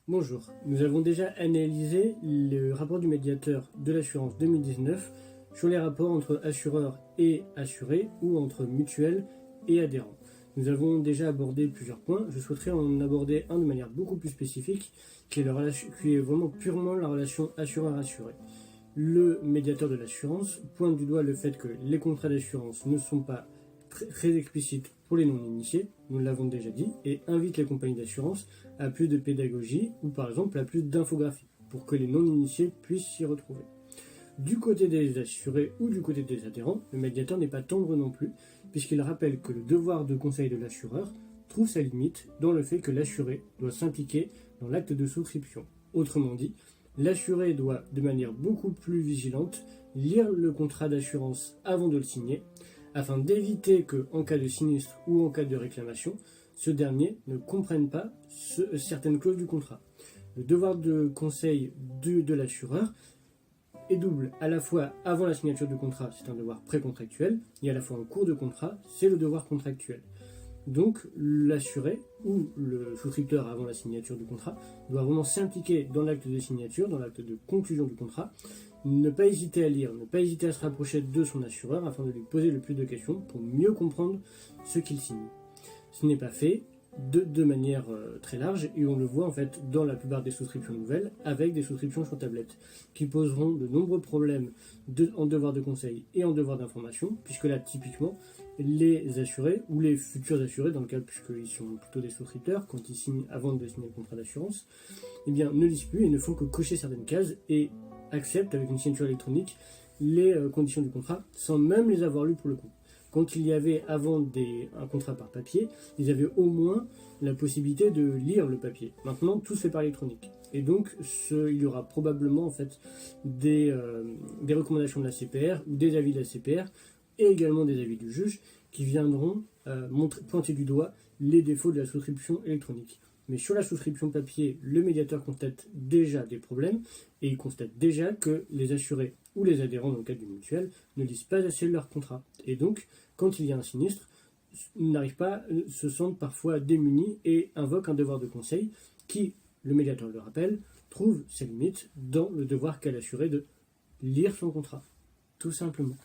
Bonjour, nous avons déjà analysé le rapport du médiateur de l'assurance 2019 sur les rapports entre assureurs et assurés ou entre mutuelles et adhérents. Nous avons déjà abordé plusieurs points, je souhaiterais en aborder un de manière beaucoup plus spécifique qui est vraiment purement la relation assureur-assuré. Le médiateur de l'assurance pointe du doigt le fait que les contrats d'assurance ne sont pas très explicites pour les non-initiés, nous l'avons déjà dit, et invite les compagnies d'assurance à plus de pédagogie ou par exemple à plus d'infographie pour que les non-initiés puissent s'y retrouver. Du côté des assurés ou du côté des adhérents, le médiateur n'est pas tendre non plus, puisqu'il rappelle que le devoir de conseil de l'assureur trouve sa limite dans le fait que l'assuré doit s'impliquer dans l'acte de souscription. Autrement dit, l'assuré doit, de manière beaucoup plus vigilante, lire le contrat d'assurance avant de le signer, afin d'éviter que, en cas de sinistre ou en cas de réclamation, ce dernier ne comprenne pas certaines clauses du contrat. Le devoir de conseil de l'assureur est double, à la fois avant la signature du contrat, c'est un devoir précontractuel, et à la fois en cours de contrat, c'est le devoir contractuel. Donc l'assuré ou le souscripteur avant la signature du contrat doit vraiment s'impliquer dans l'acte de signature, dans l'acte de conclusion du contrat, ne pas hésiter à lire, ne pas hésiter à se rapprocher de son assureur afin de lui poser le plus de questions pour mieux comprendre ce qu'il signe. Ce n'est pas fait de manière très large et on le voit en fait dans la plupart des souscriptions nouvelles avec des souscriptions sur tablette qui poseront de nombreux problèmes en devoir de conseil et en devoir d'information puisque là typiquement les assurés ou les futurs assurés dans le cas puisqu'ils sont plutôt des souscripteurs quand ils signent avant de signer le contrat d'assurance eh bien ne lisent plus et ne font que cocher certaines cases et acceptent avec une signature électronique les conditions du contrat sans même les avoir lues pour le coup. Quand il y avait avant un contrat par papier, ils avaient au moins la possibilité de lire le papier. Maintenant, tout se fait par électronique. Et donc, il y aura probablement en fait des recommandations de la CPR ou des avis de la CPR et également des avis du juge qui viendront pointer du doigt les défauts de la souscription électronique. Mais sur la souscription papier, le médiateur constate déjà des problèmes et il constate déjà que les assurés ou les adhérents dans le cadre du mutuel ne lisent pas assez leur contrat. Et donc, quand il y a un sinistre, n'arrivent pas, se sentent parfois démunis et invoquent un devoir de conseil qui, le médiateur le rappelle, trouve ses limites dans le devoir qu'a l'assuré de lire son contrat. Tout simplement.